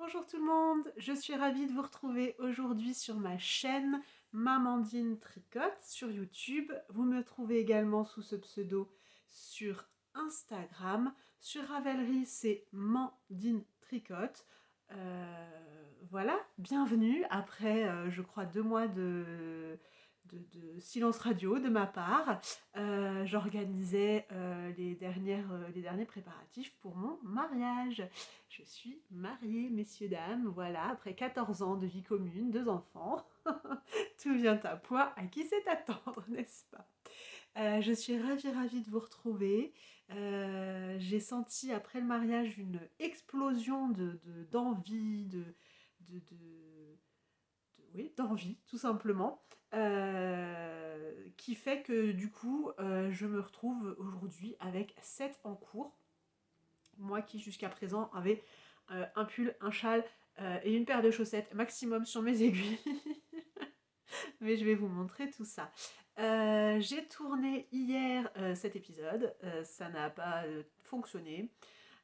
Bonjour tout le monde, je suis ravie de vous retrouver aujourd'hui sur ma chaîne Mamandine Tricote sur YouTube. Vous me trouvez également sous ce pseudo sur Instagram. Sur Ravelry, c'est Mandine Tricote. Voilà, bienvenue après, je crois, 2 mois de silence radio de ma part. J'organisais les derniers préparatifs pour mon mariage. Je suis mariée, messieurs, dames, voilà, après 14 ans de vie commune, 2 enfants. Tout vient à point, à qui c'est attendre, n'est-ce pas? Je suis ravie de vous retrouver. J'ai senti après le mariage une explosion d'envie, oui, d'envie, tout simplement, qui fait que du coup, je me retrouve aujourd'hui avec 7 en cours. Moi qui jusqu'à présent avait un pull, un châle et une paire de chaussettes maximum sur mes aiguilles. Mais je vais vous montrer tout ça. J'ai tourné hier cet épisode, ça n'a pas fonctionné.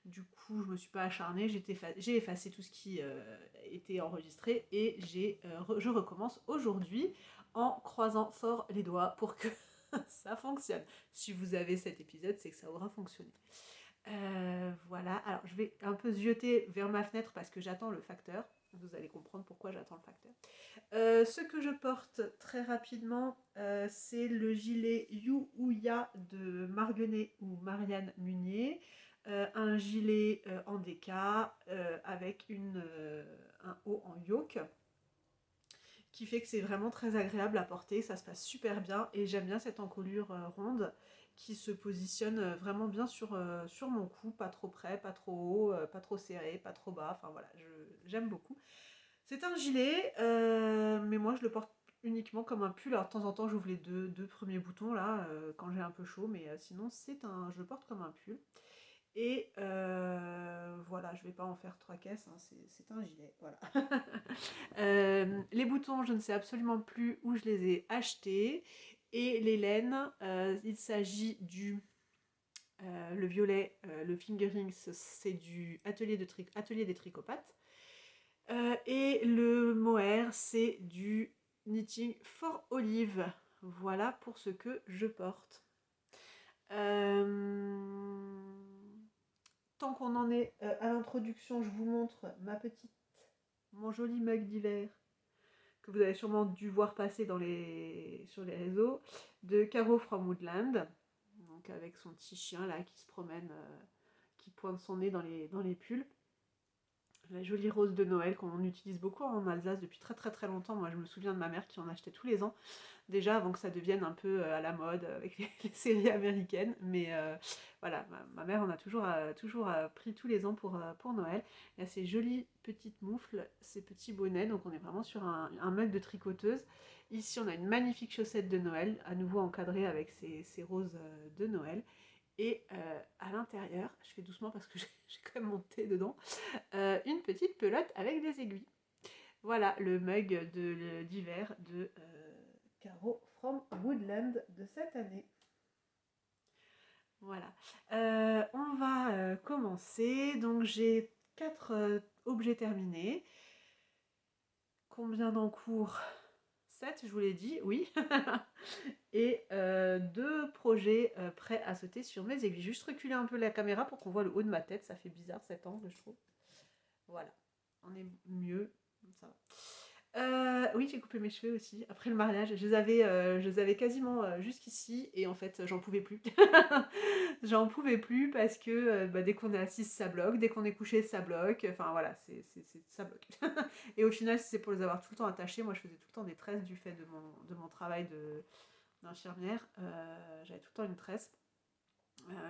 Du coup, je me suis pas acharnée, j'ai effacé tout ce qui était enregistré et je recommence aujourd'hui en croisant fort les doigts pour que ça fonctionne. Si vous avez cet épisode, c'est que ça aura fonctionné. Voilà, alors je vais un peu zioter vers ma fenêtre parce que j'attends le facteur. Vous allez comprendre pourquoi j'attends le facteur. Ce que je porte très rapidement, c'est le gilet You Ouya de Marguenet ou Marianne Munier. Un gilet en déca avec un haut en yoke qui fait que c'est vraiment très agréable à porter, ça se passe super bien et j'aime bien cette encolure ronde qui se positionne vraiment bien sur mon cou, pas trop près, pas trop haut, pas trop serré, pas trop bas, enfin voilà, j'aime beaucoup. C'est un gilet, mais moi je le porte uniquement comme un pull. Alors de temps en temps j'ouvre les deux premiers boutons là quand j'ai un peu chaud, mais sinon je le porte comme un pull. Et voilà, je vais pas en faire 3 caisses, hein, c'est un gilet, voilà. Les boutons, je ne sais absolument plus où je les ai achetés. Et les laines, il s'agit le violet, le fingering, c'est du atelier des tricopates. Et le mohair, c'est du knitting for olive. Voilà pour ce que je porte. Tant qu'on en est à l'introduction, je vous montre mon joli mug d'hiver que vous avez sûrement dû voir passer sur les réseaux de Caro from Woodland. Donc avec son petit chien là qui se promène, qui pointe son nez dans les pulls. La jolie rose de Noël qu'on utilise beaucoup en Alsace depuis très longtemps. Moi je me souviens de ma mère qui en achetait tous les ans, déjà avant que ça devienne un peu à la mode avec les séries américaines. Mais voilà, ma mère en a toujours pris tous les ans pour Noël. Il y a ces jolies petites moufles, ces petits bonnets, donc on est vraiment sur un mug de tricoteuse. Ici on a une magnifique chaussette de Noël, à nouveau encadrée avec ces roses de Noël. Et à l'intérieur, je fais doucement parce que j'ai quand même mon thé dedans, une petite pelote avec des aiguilles. Voilà le mug d'hiver de Caro from Woodland de cette année. Voilà. On va commencer. Donc j'ai 4 objets terminés. Combien d'encours? 7, je vous l'ai dit, oui. Et 2 projets prêts à sauter sur mes aiguilles. Juste reculer un peu la caméra pour qu'on voit le haut de ma tête. Ça fait bizarre cet angle, je trouve. Voilà. On est mieux. Ça va. Oui, j'ai coupé mes cheveux aussi après le mariage. Je les avais quasiment jusqu'ici et en fait, j'en pouvais plus. J'en pouvais plus parce que dès qu'on est assise, ça bloque. Dès qu'on est couché, ça bloque. Enfin voilà, ça bloque. Et au final, si c'est pour les avoir tout le temps attachés, moi je faisais tout le temps des tresses du fait de mon travail d'infirmière. J'avais tout le temps une tresse.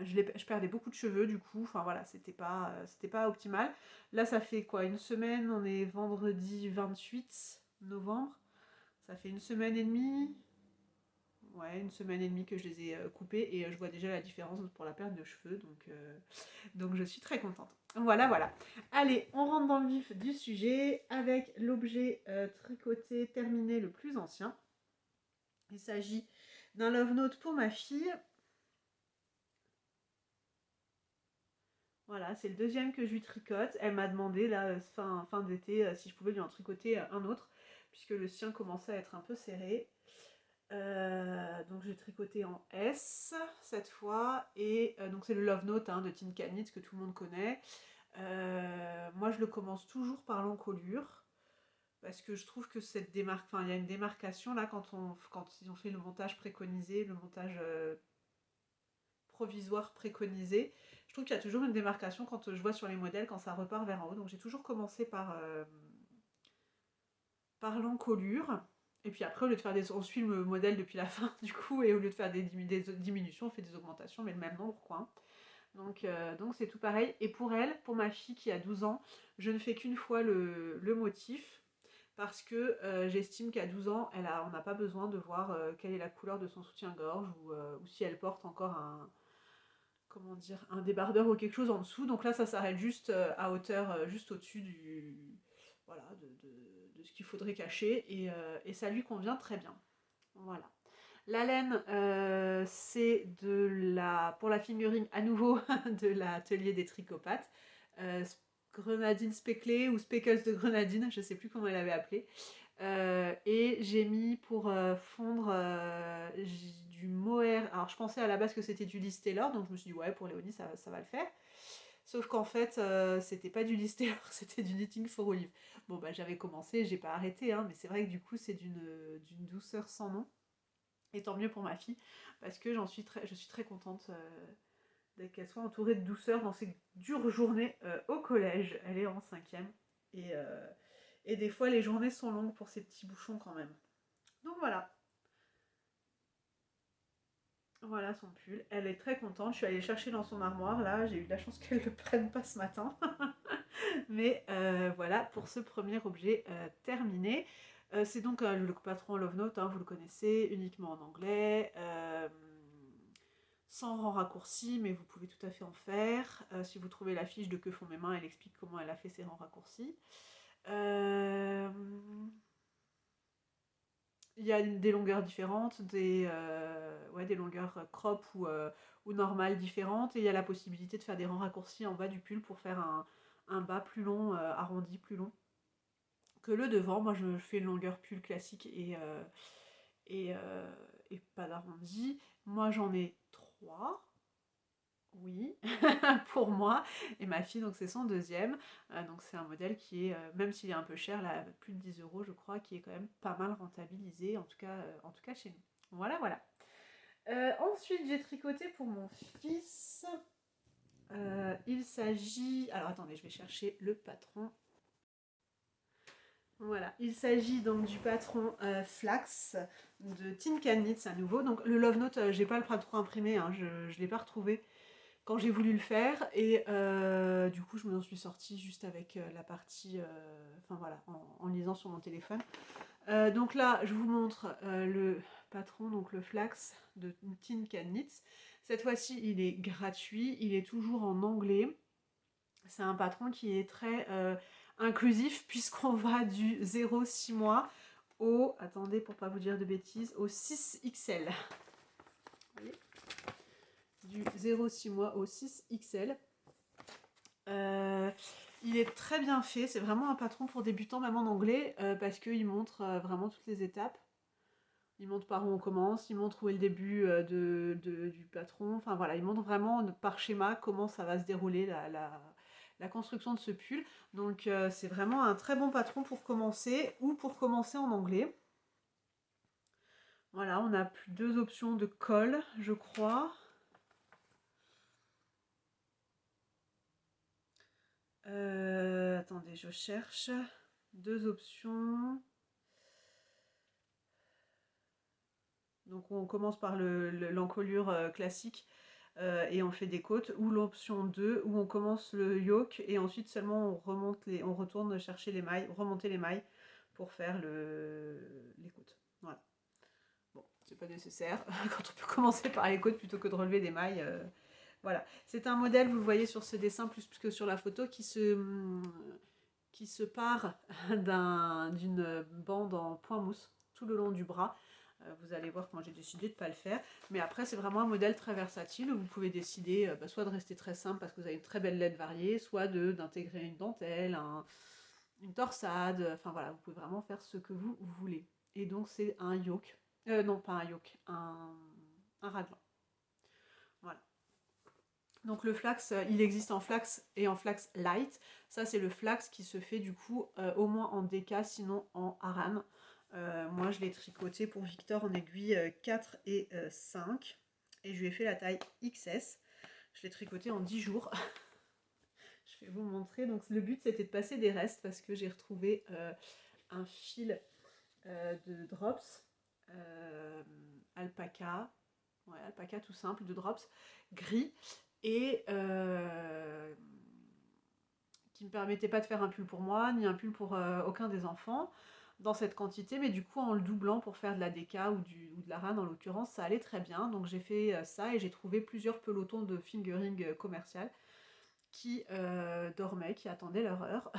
Je perdais beaucoup de cheveux du coup, enfin voilà, c'était pas optimal. Là ça fait quoi, une semaine, on est vendredi 28 novembre, ça fait une semaine et demie, ouais, une semaine et demie que je les ai coupés et je vois déjà la différence pour la perte de cheveux, donc je suis très contente. Voilà. Allez, on rentre dans le vif du sujet avec l'objet tricoté terminé le plus ancien. Il s'agit d'un love note pour ma fille. Voilà, c'est le deuxième que je lui tricote. Elle m'a demandé là, fin d'été, si je pouvais lui en tricoter un autre, puisque le sien commençait à être un peu serré. Donc j'ai tricoté en S cette fois, et donc c'est le Love Note hein, de Tin Can Knit que tout le monde connaît. Moi je le commence toujours par l'encolure, parce que je trouve que il y a une démarcation là quand ils ont fait le montage préconisé, le montage provisoire préconisé. Je trouve qu'il y a toujours une démarcation quand je vois sur les modèles quand ça repart vers en haut. Donc j'ai toujours commencé par l'encolure. Et puis après, au lieu de faire on suit le modèle depuis la fin du coup, et au lieu de faire des diminutions, on fait des augmentations, mais le même nombre quoi. Donc c'est tout pareil. Et pour elle, pour ma fille qui a 12 ans, je ne fais qu'une fois le motif, parce que j'estime qu'à 12 ans, on n'a pas besoin de voir quelle est la couleur de son soutien-gorge, ou si elle porte encore comment dire, un débardeur ou quelque chose en dessous. Donc là, ça s'arrête juste à hauteur, juste au-dessus voilà, de ce qu'il faudrait cacher, et ça lui convient très bien. Voilà. La laine, c'est pour la fingering à nouveau de l'atelier des tricopates. Grenadine specklée ou speckles de grenadine, je ne sais plus comment elle avait appelé. Et j'ai mis pour fondre du mohair. Alors je pensais à la base que c'était du Liz Taylor, donc je me suis dit ouais, pour Léonie ça va le faire. Sauf qu'en fait c'était pas du Liz Taylor, c'était du Knitting for Olive. Bon bah j'avais commencé, j'ai pas arrêté, hein, mais c'est vrai que du coup c'est d'une douceur sans nom. Et tant mieux pour ma fille, parce que je suis très contente qu'elle soit entourée de douceur dans ces dures journées au collège. Elle est en 5e, et des fois les journées sont longues pour ces petits bouchons quand même. Donc voilà. Voilà son pull. Elle est très contente. Je suis allée le chercher dans son armoire. Là, j'ai eu de la chance qu'elle ne le prenne pas ce matin. Mais voilà pour ce premier objet terminé. C'est donc le patron Love Note, hein, vous le connaissez, uniquement en anglais. Sans rang raccourci, mais vous pouvez tout à fait en faire. Si vous trouvez la fiche de Que font mes mains, elle explique comment elle a fait ses rangs raccourcis. Il y a des longueurs différentes, des longueurs crop ou normales différentes, et il y a la possibilité de faire des rangs raccourcis en bas du pull pour faire un bas plus long, arrondi plus long que le devant. Moi je fais une longueur pull classique et, euh, et pas d'arrondi. Moi j'en ai 3. Oui, pour moi et ma fille, donc c'est son deuxième. Donc c'est un modèle qui est, même s'il est un peu cher, là, plus de 10 euros je crois, qui est quand même pas mal rentabilisé, en tout cas chez nous. Voilà, voilà. Ensuite, j'ai tricoté pour mon fils. Il s'agit... Alors attendez, je vais chercher le patron. Voilà, il s'agit donc du patron Flax de Tin Can Knit, c'est à nouveau. Donc le Love Note, j'ai pas le patron imprimé, hein, je ne l'ai pas retrouvé quand j'ai voulu le faire, et du coup je m'en suis sortie juste avec la partie, enfin voilà, en lisant sur mon téléphone. Donc là je vous montre le patron, donc le Flax de Tin Can Knit. Cette fois-ci il est gratuit, il est toujours en anglais. C'est un patron qui est très inclusif, puisqu'on va du 0-6 mois au, attendez pour pas vous dire de bêtises, au 6XL. Vous voyez, du 0-6 mois au 6XL. Il est très bien fait, c'est vraiment un patron pour débutants, même en anglais, parce qu'il montre vraiment toutes les étapes. Il montre par où on commence, il montre où est le début du patron. Enfin voilà, il montre vraiment par schéma comment ça va se dérouler la construction de ce pull. Donc c'est vraiment un très bon patron pour commencer, ou pour commencer en anglais. Voilà, on a deux options de col, je crois. Attendez, je cherche. Deux options. Donc on commence par l'encolure classique et on fait des côtes, ou l'option 2 où on commence le yoke et ensuite seulement on retourne chercher les mailles, remonter les mailles pour faire les côtes. Voilà. Bon, c'est pas nécessaire quand on peut commencer par les côtes plutôt que de relever des mailles. Voilà. C'est un modèle, vous le voyez sur ce dessin plus que sur la photo, qui se part d'une bande en point mousse tout le long du bras. Vous allez voir que moi j'ai décidé de ne pas le faire. Mais après, c'est vraiment un modèle très versatile où vous pouvez décider soit de rester très simple parce que vous avez une très belle laine variée, soit d'intégrer une dentelle, une torsade. Enfin voilà, vous pouvez vraiment faire ce que vous voulez. Et donc c'est un yoke. Non, pas un yoke, un raglan. Voilà. Donc le flax, il existe en flax et en flax light. Ça, c'est le flax qui se fait du coup au moins en déca, sinon en aran. Moi, je l'ai tricoté pour Victor en aiguille 4 et 5. Et je lui ai fait la taille XS. Je l'ai tricoté en 10 jours. Je vais vous montrer. Donc le but, c'était de passer des restes parce que j'ai retrouvé un fil de drops alpaca. Ouais, alpaca tout simple, de drops gris. Et qui ne me permettait pas de faire un pull pour moi, ni un pull pour aucun des enfants dans cette quantité, mais du coup en le doublant pour faire de la déca ou de la rane en l'occurrence, ça allait très bien. Donc j'ai fait ça et j'ai trouvé plusieurs pelotons de fingering commercial qui dormaient, qui attendaient leur heure.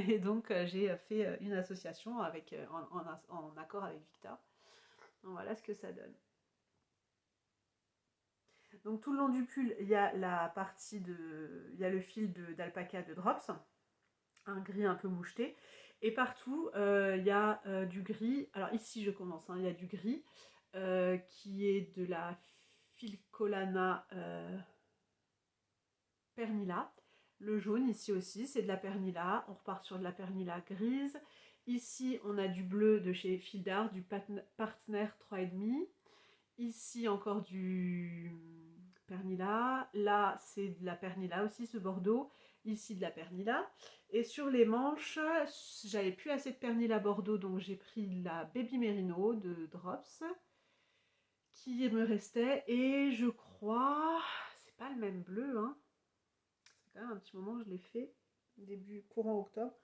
Et donc j'ai fait une association avec, en accord avec Victor. Donc voilà ce que ça donne. Donc tout le long du pull, il y a la partie il y a le fil d'alpaca de Drops, un gris un peu moucheté. Et partout, il y a du gris. Alors ici, je commence, hein, il y a du gris qui est de la Filcolana Pernilla. Le jaune ici aussi, c'est de la Pernilla. On repart sur de la Pernilla grise. Ici, on a du bleu de chez Fildar, du Partner 3,5. Ici, encore du Pernilla. Là, c'est de la Pernilla aussi, ce Bordeaux. Ici, de la Pernilla. Et sur les manches, j'avais plus assez de Pernilla Bordeaux, donc j'ai pris la Baby Merino de Drops qui me restait. Et je crois, c'est pas le même bleu, hein. C'est quand même un petit moment que je l'ai fait, début courant octobre.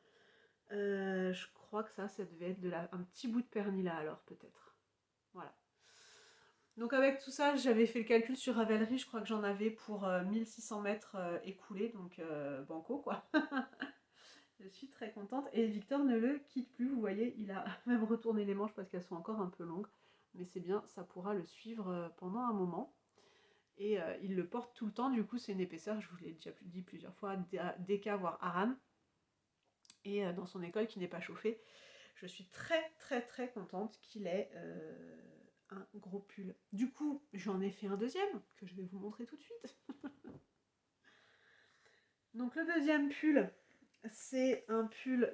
Je crois que ça devait être un petit bout de Pernilla alors, peut-être. Voilà. Donc avec tout ça, j'avais fait le calcul sur Ravelry, je crois que j'en avais pour 1600 mètres écoulés, donc banco quoi. Je suis très contente et Victor ne le quitte plus, vous voyez, il a même retourné les manches parce qu'elles sont encore un peu longues, mais c'est bien, ça pourra le suivre pendant un moment. Et il le porte tout le temps, du coup c'est une épaisseur, je vous l'ai déjà dit plusieurs fois, DK voire Aran, et dans son école qui n'est pas chauffée. Je suis très très très contente qu'il ait un gros pull. Du coup, j'en ai fait un deuxième que je vais vous montrer tout de suite. Donc le deuxième pull, c'est un pull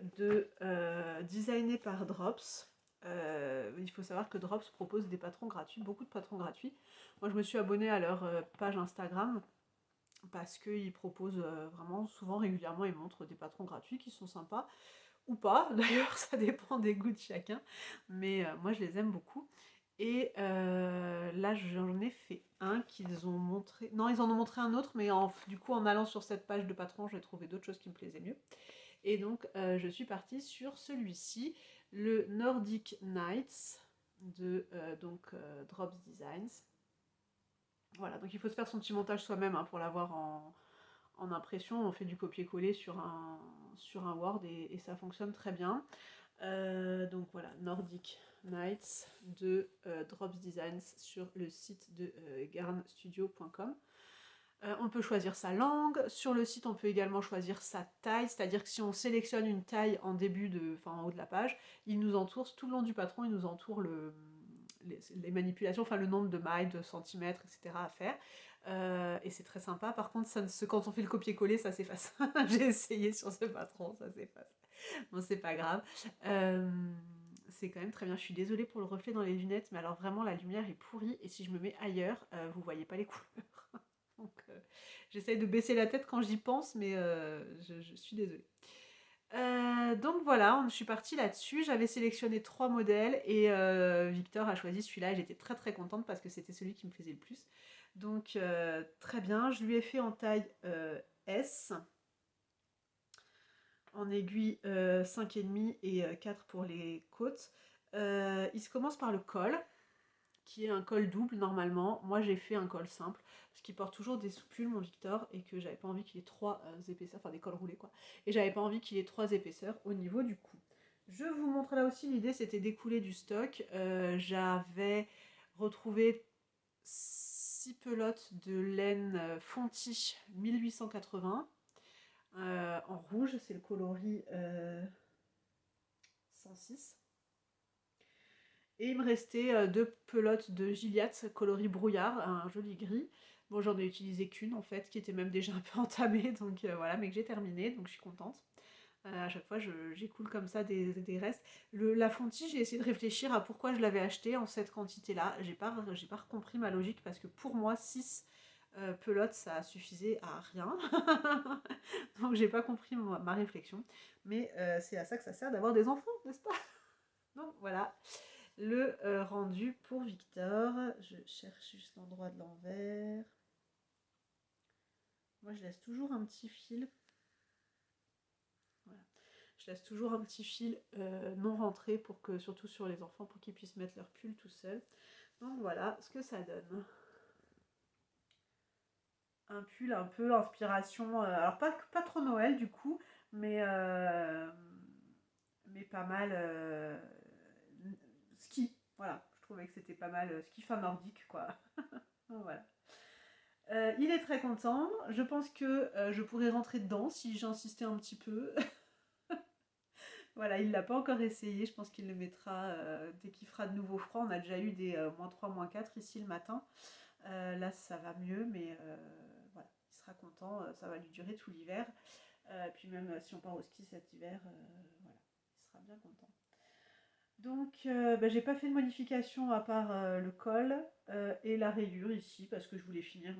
designé par Drops. Il faut savoir que Drops propose des patrons gratuits, beaucoup de patrons gratuits. Moi, je me suis abonnée à leur page Instagram parce qu'ils proposent vraiment souvent, régulièrement, ils montrent des patrons gratuits qui sont sympas. Ou pas, d'ailleurs, ça dépend des goûts de chacun. Mais moi, je les aime beaucoup. Et là, j'en ai fait un qu'ils ont montré. Non, ils en ont montré un autre, mais du coup, en allant sur cette page de patron, j'ai trouvé d'autres choses qui me plaisaient mieux. Et donc, je suis partie sur celui-ci, le Nordic Nights de Drops Designs. Voilà, donc il faut se faire son petit montage soi-même hein, pour l'avoir en impression. On fait du copier-coller sur un Word et ça fonctionne très bien. Donc voilà, Nordic Nights de Drops Designs sur le site de garnstudio.com. On peut choisir sa langue. Sur le site, on peut également choisir sa taille, c'est-à-dire que si on sélectionne une taille en en haut de la page, il nous entoure tout le long du patron, il nous entoure les manipulations, enfin le nombre de mailles, de centimètres, etc. à faire. Et c'est très sympa. Par contre, quand on fait le copier-coller, ça s'efface. J'ai essayé sur ce patron, ça s'efface. Bon, c'est pas grave. C'est quand même très bien. Je suis désolée pour le reflet dans les lunettes, mais alors vraiment la lumière est pourrie et si je me mets ailleurs, vous voyez pas les couleurs. Donc j'essaye de baisser la tête quand j'y pense, mais je suis désolée. Donc voilà, je suis partie là-dessus. J'avais sélectionné 3 modèles et Victor a choisi celui-là et j'étais très très contente parce que c'était celui qui me plaisait le plus. Donc très bien, je lui ai fait en taille S, en aiguille 5,5 et 4 pour les côtes. Il se commence par le col, qui est un col double normalement. Moi j'ai fait un col simple, parce qu'il porte toujours des soupules mon Victor, et que j'avais pas envie qu'il ait 3 épaisseurs, enfin des cols roulés quoi. Et j'avais pas envie qu'il ait 3 épaisseurs au niveau du cou. Je vous montre là aussi, l'idée c'était d'écouler du stock. J'avais retrouvé 6 pelotes de laine Fonty 1880 en rouge, c'est le coloris 106. Et il me restait 2 pelotes de Gilliatt coloris brouillard, un joli gris. Bon, j'en ai utilisé qu'une en fait, qui était même déjà un peu entamée, donc voilà, mais que j'ai terminé, donc je suis contente. À chaque fois, j'écoule comme ça des restes. La Fonty, j'ai essayé de réfléchir à pourquoi je l'avais acheté en cette quantité-là. J'ai pas compris ma logique parce que pour moi, 6 pelotes, ça suffisait à rien. Donc j'ai pas compris ma réflexion. Mais c'est à ça que ça sert d'avoir des enfants, n'est-ce pas? Donc voilà le rendu pour Victor. Je cherche juste l'endroit de l'envers. Moi, je laisse toujours un petit fil. Voilà. Je laisse toujours un petit fil non rentré pour que, surtout sur les enfants, pour qu'ils puissent mettre leur pull tout seul. Donc voilà ce que ça donne. Un pull un peu inspiration, alors pas trop Noël du coup, mais pas mal ski. Voilà, je trouvais que c'était pas mal ski fin nordique quoi. Donc, voilà. Il est très content. Je pense que je pourrais rentrer dedans si j'insistais un petit peu. Voilà, il l'a pas encore essayé. Je pense qu'il le mettra dès qu'il fera de nouveau froid. On a déjà eu des -3, -4 ici le matin. Là, ça va mieux, mais voilà, il sera content. Ça va lui durer tout l'hiver. Puis même si on part au ski cet hiver, voilà, il sera bien content. Donc, j'ai pas fait de modification à part le col et la rayure ici parce que je voulais finir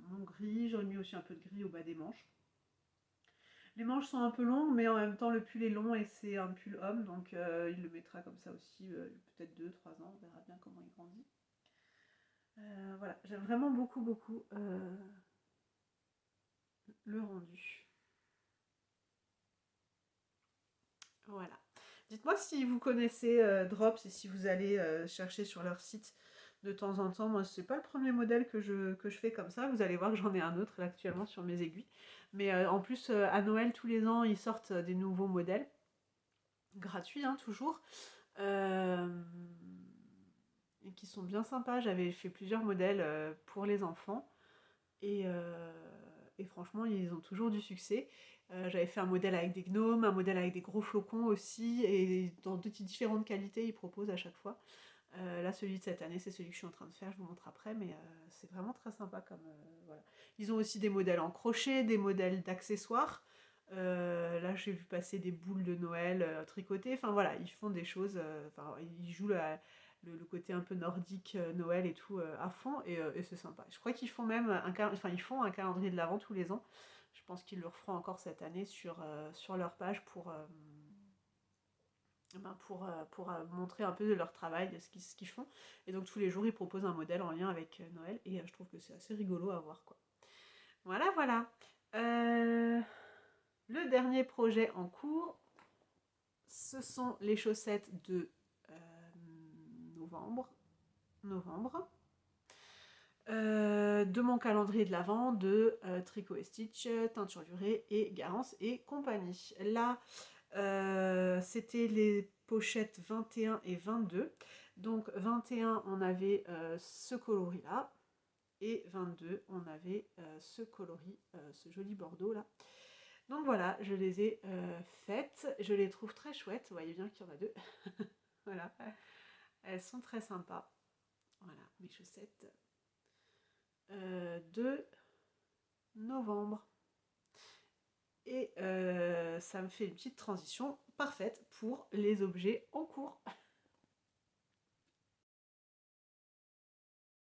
mon gris. J'aurais mis aussi un peu de gris au bas des manches. Les manches sont un peu longues, mais en même temps, le pull est long et c'est un pull homme, donc il le mettra comme ça aussi, peut-être 2, 3 ans. On verra bien comment il grandit. Voilà, j'aime vraiment beaucoup, beaucoup le rendu. Voilà. Dites-moi si vous connaissez Drops et si vous allez chercher sur leur site de temps en temps. Moi, c'est pas le premier modèle que je fais comme ça. Vous allez voir que j'en ai un autre là, actuellement sur mes aiguilles. Mais en plus, à Noël, tous les ans, ils sortent des nouveaux modèles. Gratuits, hein, toujours. Euh, et qui sont bien sympas. J'avais fait plusieurs modèles pour les enfants. Et franchement, ils ont toujours du succès. J'avais fait un modèle avec des gnomes, un modèle avec des gros flocons aussi, et dans différentes qualités, ils proposent à chaque fois. Là, celui de cette année, c'est celui que je suis en train de faire, je vous montre après, mais c'est vraiment très sympa comme... voilà. Ils ont aussi des modèles en crochet, des modèles d'accessoires. Là, j'ai vu passer des boules de Noël tricotées. Enfin voilà, ils font des choses. Ils jouent le côté un peu nordique Noël et tout à fond et c'est sympa. Je crois qu'ils font même ils font un calendrier de l'Avent tous les ans. Je pense qu'ils le referont encore cette année sur leur page pour montrer un peu de leur travail, de ce qu'ils font. Et donc tous les jours, ils proposent un modèle en lien avec Noël et je trouve que c'est assez rigolo à voir quoi. Voilà, voilà. Le dernier projet en cours, ce sont les chaussettes de novembre. De mon calendrier de l'Avent de Tricot et Stitch, Teinture Durée et Garance et compagnie. Là, c'était les pochettes 21 et 22. Donc 21, on avait ce coloris-là. Et 22, on avait ce coloris, ce joli bordeaux là. Donc voilà, je les ai faites. Je les trouve très chouettes. Vous voyez bien qu'il y en a deux. Voilà. Elles sont très sympas. Voilà, mes chaussettes de novembre. Et ça me fait une petite transition parfaite pour les objets en cours.